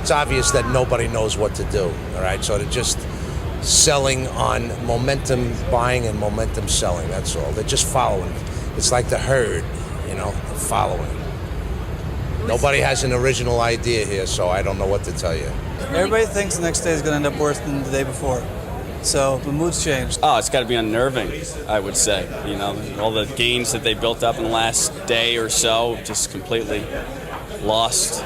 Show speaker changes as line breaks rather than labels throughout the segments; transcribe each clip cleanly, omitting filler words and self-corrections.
it's obvious that nobody knows what to do, all right? So they're just selling on momentum buying and momentum selling, that's all. They're just following. It's like the herd, following. Nobody has an original idea here, so I don't know what to tell you.
Everybody thinks the next day is going to end up worse than the day before. So the mood's changed.
Oh, it's got to be unnerving, I would say. All the gains that they built up in the last day or so, just completely lost.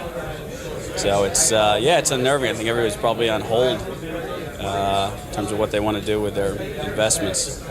So it's unnerving. I think everybody's probably on hold in terms of what they want to do with their investments.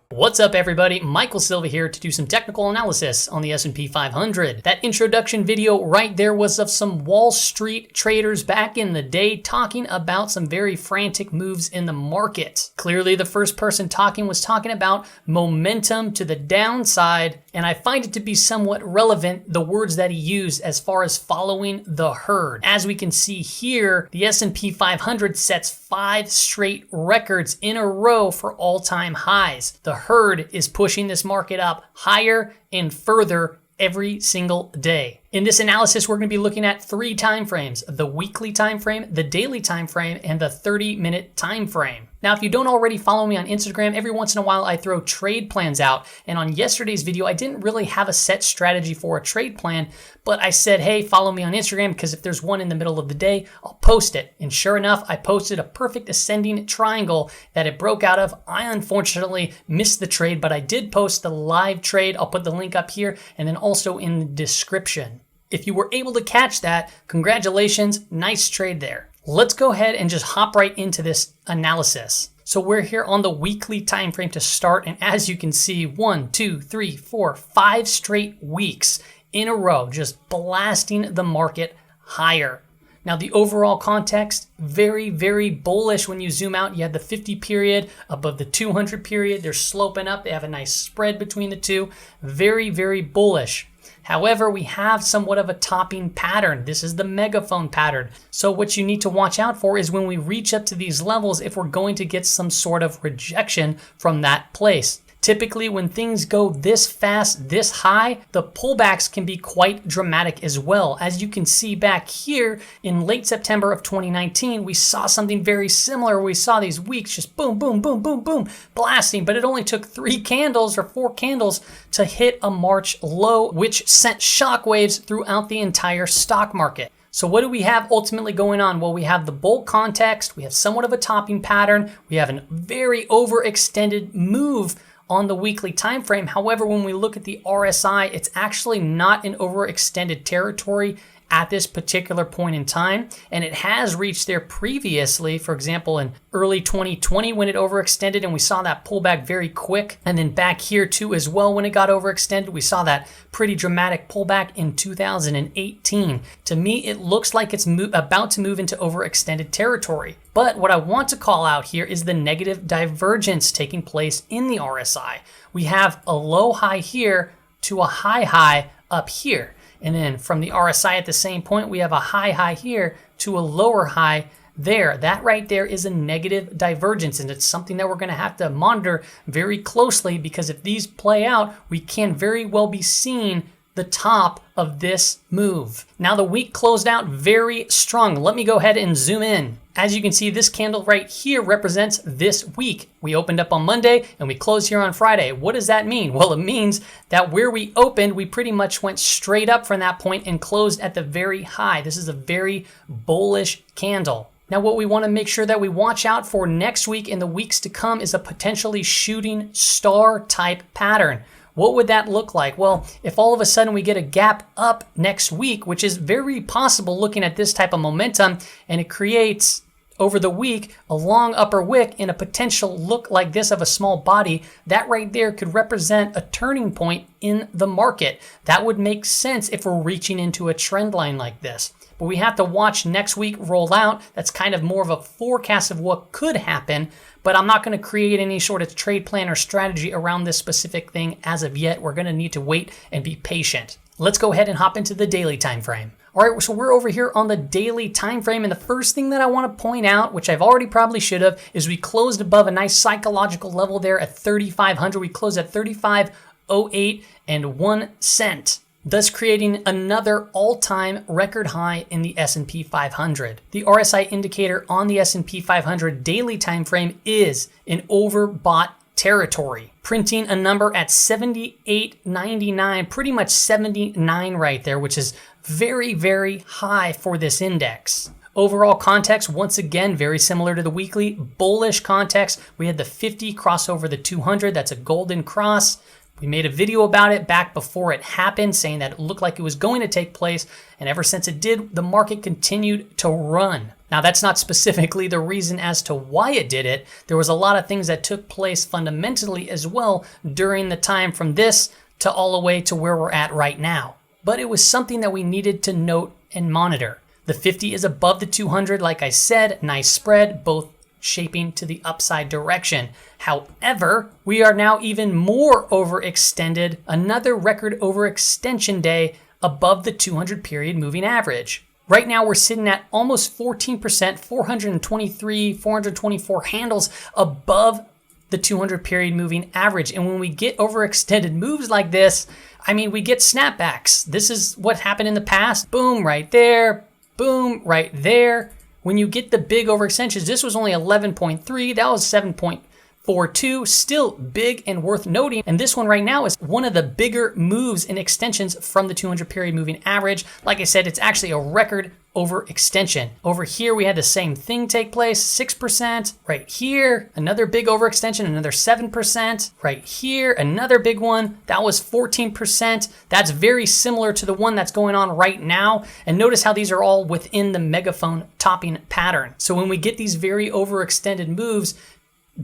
What's up, everybody? Michael Silva here to do some technical analysis on the S&P 500. That introduction video right there was of some Wall Street traders back in the day talking about some very frantic moves in the market. Clearly, the first person talking was talking about momentum to the downside, and I find it to be somewhat relevant, the words that he used as far as following the herd. As we can see here, the S&P 500 sets 5 straight records in a row for all-time highs. The herd is pushing this market up higher and further every single day. In this analysis, we're going to be looking at 3 time frames: the weekly time frame, the daily time frame, and the 30-minute time frame. Now, if you don't already follow me on Instagram, every once in a while I throw trade plans out. And on yesterday's video, I didn't really have a set strategy for a trade plan, but I said, hey, follow me on Instagram, because if there's one in the middle of the day, I'll post it. And sure enough, I posted a perfect ascending triangle that it broke out of. I unfortunately missed the trade, but I did post the live trade. I'll put the link up here and then also in the description. If you were able to catch that, congratulations, nice trade there. Let's go ahead and just hop right into this analysis. So we're here on the weekly time frame to start, and as you can see, 1, 2, 3, 4, 5 straight weeks in a row, just blasting the market higher. Now, the overall context, very, very bullish. When you zoom out, you have the 50 period above the 200 period. They're sloping up. They have a nice spread between the two. Very, very bullish. However, we have somewhat of a topping pattern. This is the megaphone pattern. So what you need to watch out for is when we reach up to these levels, if we're going to get some sort of rejection from that place. Typically, when things go this fast, this high, the pullbacks can be quite dramatic as well. As you can see back here in late September of 2019, we saw something very similar. We saw these weeks just boom, boom, boom, boom, boom, blasting, but it only took 3 candles or 4 candles to hit a March low, which sent shockwaves throughout the entire stock market. So what do we have ultimately going on? Well, we have the bull context, we have somewhat of a topping pattern, we have a very overextended move on the weekly time frame. However, when we look at the RSI, it's actually not in overextended territory at this particular point in time, and it has reached there previously, for example, in early 2020 when it overextended, and we saw that pullback very quick, and then back here too as well when it got overextended. We saw that pretty dramatic pullback in 2018. To me, it looks like it's about to move into overextended territory. But what I want to call out here is the negative divergence taking place in the RSI. We have a low high here to a high up here. And then from the RSI at the same point, we have a high here to a lower high there. That right there is a negative divergence, and it's something that we're going to have to monitor very closely, because if these play out, we can very well be seeing the top of this move. Now, the week closed out very strong. Let me go ahead and zoom in. As you can see, this candle right here represents this week. We opened up on Monday and we closed here on Friday. What does that mean? Well, it means that where we opened, we pretty much went straight up from that point and closed at the very high. This is a very bullish candle. Now, what we want to make sure that we watch out for next week and the weeks to come is a potentially shooting star type pattern. What would that look like? Well, if all of a sudden we get a gap up next week, which is very possible looking at this type of momentum, and it creates over the week a long upper wick in a potential look like this of a small body, that right there could represent a turning point in the market. That would make sense if we're reaching into a trend line like this. But we have to watch next week roll out. That's kind of more of a forecast of what could happen, but I'm not going to create any sort of trade plan or strategy around this specific thing as of yet. We're going to need to wait and be patient. Let's go ahead and hop into the daily time frame. All right, so we're over here on the daily time frame, and the first thing that I want to point out, which I've already probably should have, is we closed above a nice psychological level there at 3,500. We closed at 3,500. $0.0801, thus creating another all-time record high in the S&P 500. The RSI indicator on the S&P 500 daily time frame is in overbought territory, printing a number at 78.99, pretty much 79 right there, which is very, very high for this index. Overall context, once again, very similar to the weekly. Bullish context, we had the 50 cross over the 200. That's a golden cross. We made a video about it back before it happened, saying that it looked like it was going to take place. And ever since it did, the market continued to run. Now, that's not specifically the reason as to why it did it. There was a lot of things that took place fundamentally as well during the time from this to all the way to where we're at right now. But it was something that we needed to note and monitor. The 50 is above the 200, like I said, nice spread, both shaping to the upside direction. However, we are now even more overextended, another record overextension day above the 200 period moving average. Right now, we're sitting at almost 14%, 423, 424 handles above the 200 period moving average. And when we get overextended moves like this, I mean, we get snapbacks. This is what happened in the past. Boom, right there. Boom, right there. When you get the big overextensions, this was only 11.3, that was 7.42, still big and worth noting. And this one right now is one of the bigger moves and extensions from the 200 period moving average. Like I said, it's actually a record overextension. Over here, we had the same thing take place, 6%. Right here, another big overextension, another 7%. Right here, another big one. That was 14%. That's very similar to the one that's going on right now. And notice how these are all within the megaphone topping pattern. So when we get these very overextended moves,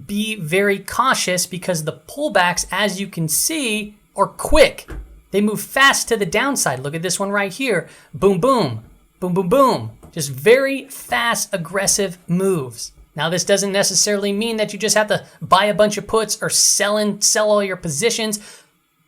be very cautious because the pullbacks, as you can see, are quick. They move fast to the downside. Look at this one right here. Boom, boom. Boom, boom, boom. Just very fast, aggressive moves. Now, this doesn't necessarily mean that you just have to buy a bunch of puts or sell all your positions.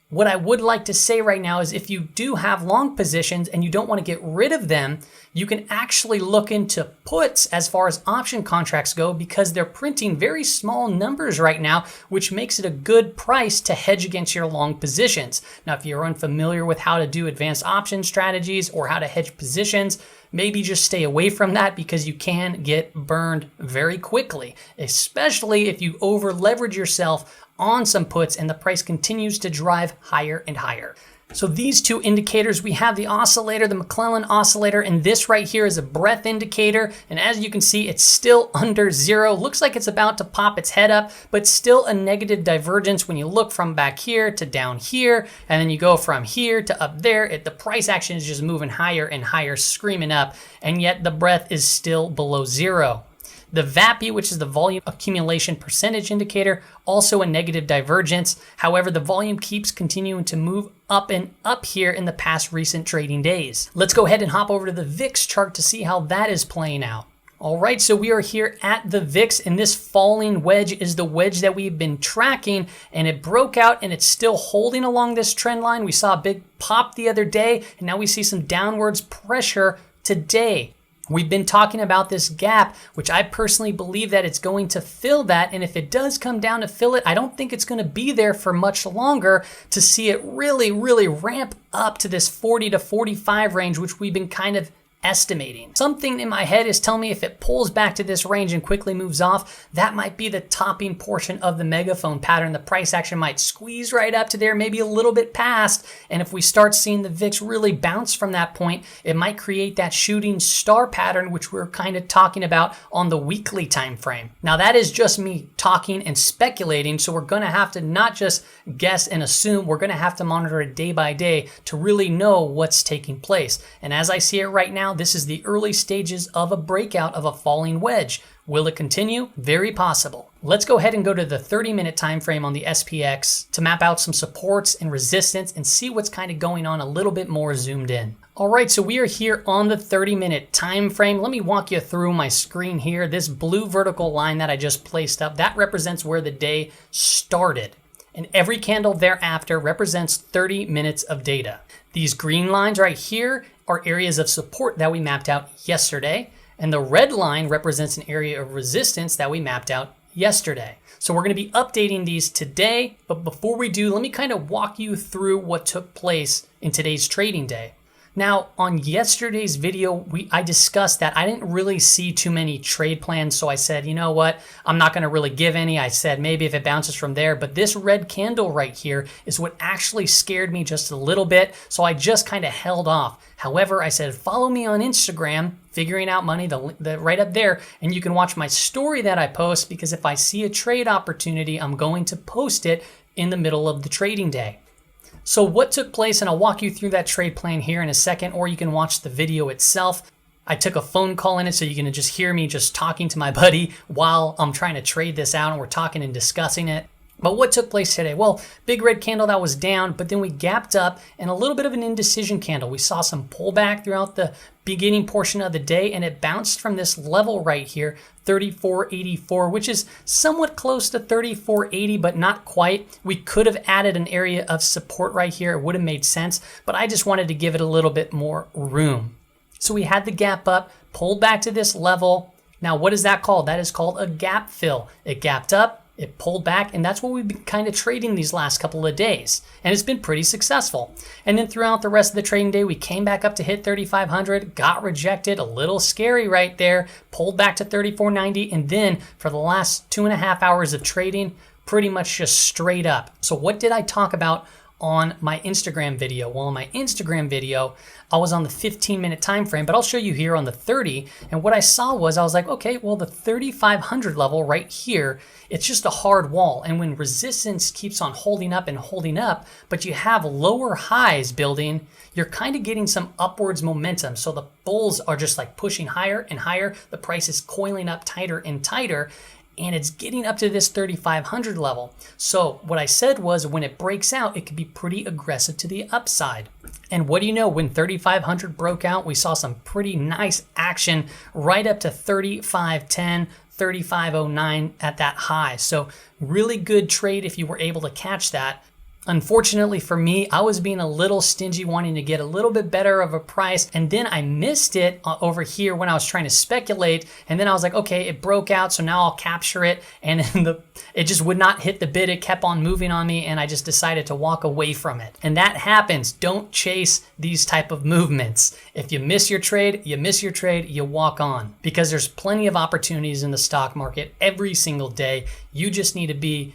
What I would like to say right now is if you do have long positions and you don't want to get rid of them, you can actually look into puts as far as option contracts go because they're printing very small numbers right now, which makes it a good price to hedge against your long positions. Now, if you're unfamiliar with how to do advanced option strategies or how to hedge positions, maybe just stay away from that because you can get burned very quickly, especially if you over leverage yourself on some puts and the price continues to drive higher and higher. So these two indicators, we have the oscillator, the McClellan oscillator, and this right here is a breadth indicator. And as you can see, it's still under zero. Looks like it's about to pop its head up, but still a negative divergence when you look from back here to down here, and then you go from here to up there. The price action is just moving higher and higher, screaming up, and yet the breadth is still below zero. The VAPI, which is the volume accumulation percentage indicator, also a negative divergence. However, the volume keeps continuing to move up and up here in the past recent trading days. Let's go ahead and hop over to the VIX chart to see how that is playing out. All right, so we are here at the VIX, and this falling wedge is the wedge that we've been tracking, and it broke out and it's still holding along this trend line. We saw a big pop the other day, and now we see some downwards pressure today. We've been talking about this gap, which I personally believe that it's going to fill that. And if it does come down to fill it, I don't think it's going to be there for much longer to see it really, really ramp up to this 40 to 45 range, which we've been kind of estimating. Something in my head is telling me if it pulls back to this range and quickly moves off, that might be the topping portion of the megaphone pattern. The price action might squeeze right up to there, maybe a little bit past. And if we start seeing the VIX really bounce from that point, it might create that shooting star pattern, which we're kind of talking about on the weekly time frame. Now, that is just me talking and speculating. So we're going to have to not just guess and assume, we're going to have to monitor it day by day to really know what's taking place. And as I see it right now, this is the early stages of a breakout of a falling wedge. Will it continue? Very possible. Let's go ahead and go to the 30-minute time frame on the SPX to map out some supports and resistance and see what's kind of going on a little bit more zoomed in. All right, so we are here on the 30-minute time frame. Let me walk you through my screen here. This blue vertical line that I just placed up, that represents where the day started. And every candle thereafter represents 30 minutes of data. These green lines right here are areas of support that we mapped out yesterday, and the red line represents an area of resistance that we mapped out yesterday. So we're going to be updating these today, but before we do, let me kind of walk you through what took place in today's trading day. Now, on yesterday's video, I discussed that I didn't really see too many trade plans, so I said, you know what, I'm not going to really give any. I said maybe if it bounces from there, but this red candle right here is what actually scared me just a little bit, so I just kind of held off. However, I said follow me on Instagram, Figuring Out Money, the right up there, and you can watch my story that I post, because if I see a trade opportunity, I'm going to post it in the middle of the trading day. So what took place, and I'll walk you through that trade plan here in a second, or you can watch the video itself. I took a phone call in it, so you can just hear me just talking to my buddy while I'm trying to trade this out, and we're talking and discussing it. But what took place today? Well, big red candle that was down, but then we gapped up and a little bit of an indecision candle. We saw some pullback throughout the beginning portion of the day, and it bounced from this level right here, 34.84, which is somewhat close to 34.80, but not quite. We could have added an area of support right here. It would have made sense, but I just wanted to give it a little bit more room. So we had the gap up, pulled back to this level. Now, what is that called? That is called a gap fill. It gapped up, it pulled back, and that's what we've been kind of trading these last couple of days. And it's been pretty successful. And then throughout the rest of the trading day, we came back up to hit 3,500, got rejected, a little scary right there, pulled back to 34.90, and then for the last 2.5 hours of trading, pretty much just straight up. So what did I talk about on my Instagram video? Well, on my Instagram video, I was on the 15-minute time frame, but I'll show you here on the 30. And what I saw was, I was like, okay, well, the 3,500 level right here, it's just a hard wall. And when resistance keeps on holding up and holding up, but you have lower highs building, you're kind of getting some upwards momentum. So the bulls are just like pushing higher and higher. The price is coiling up tighter and tighter, and it's getting up to this 3,500 level. So what I said was, when it breaks out, it could be pretty aggressive to the upside. And what do you know, when 3,500 broke out, we saw some pretty nice action right up to 3,510, 3,509 at that high. So really good trade if you were able to catch that. Unfortunately for me, I was being a little stingy, wanting to get a little bit better of a price, and then I missed it over here when I was trying to speculate, and then I was like, okay, it broke out, so now I'll capture it, and then it just would not hit the bid. It kept on moving on me, and I just decided to walk away from it. And that happens. Don't chase these type of movements. If you miss your trade, you walk on, because there's plenty of opportunities in the stock market every single day. You just need to be,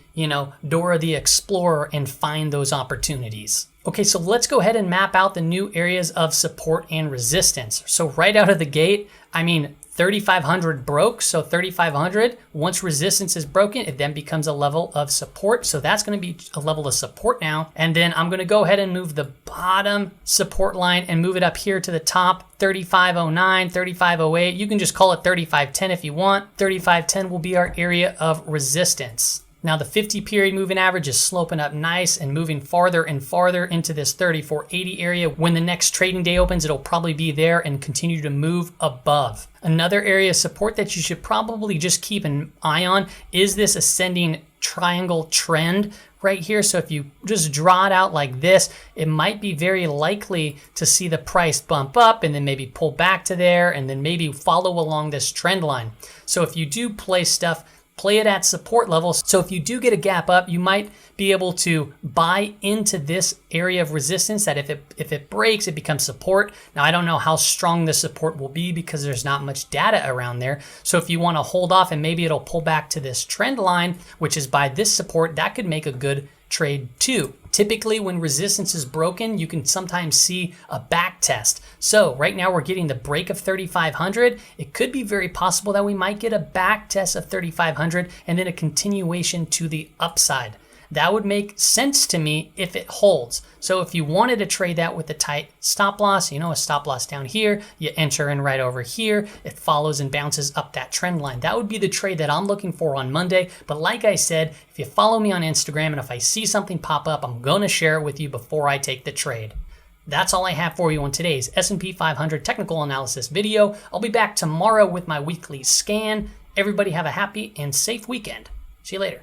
Dora the Explorer and find those opportunities. Okay, so let's go ahead and map out the new areas of support and resistance. So right out of the gate, 3,500 broke, so 3,500, once resistance is broken, it then becomes a level of support. So that's gonna be a level of support now. And then I'm gonna go ahead and move the bottom support line and move it up here to the top, 3,509, 3,508. You can just call it 3,510 if you want. 3,510 will be our area of resistance. Now the 50 period moving average is sloping up nice and moving farther and farther into this 34.80 area. When the next trading day opens, it'll probably be there and continue to move above. Another area of support that you should probably just keep an eye on is this ascending triangle trend right here. So if you just draw it out like this, it might be very likely to see the price bump up and then maybe pull back to there and then maybe follow along this trend line. So if you do play stuff, play it at support levels. So if you do get a gap up, you might be able to buy into this area of resistance that if it breaks, it becomes support. Now, I don't know how strong the support will be because there's not much data around there. So if you want to hold off and maybe it'll pull back to this trend line, which is by this support, that could make a good trade too. Typically, when resistance is broken, you can sometimes see a back test. So right now we're getting the break of 3,500. It could be very possible that we might get a back test of 3,500 and then a continuation to the upside. That would make sense to me if it holds. So if you wanted to trade that with a tight stop loss, a stop loss down here, you enter in right over here, it follows and bounces up that trend line. That would be the trade that I'm looking for on Monday. But like I said, if you follow me on Instagram and if I see something pop up, I'm going to share it with you before I take the trade. That's all I have for you on today's S&P 500 technical analysis video. I'll be back tomorrow with my weekly scan. Everybody have a happy and safe weekend. See you later.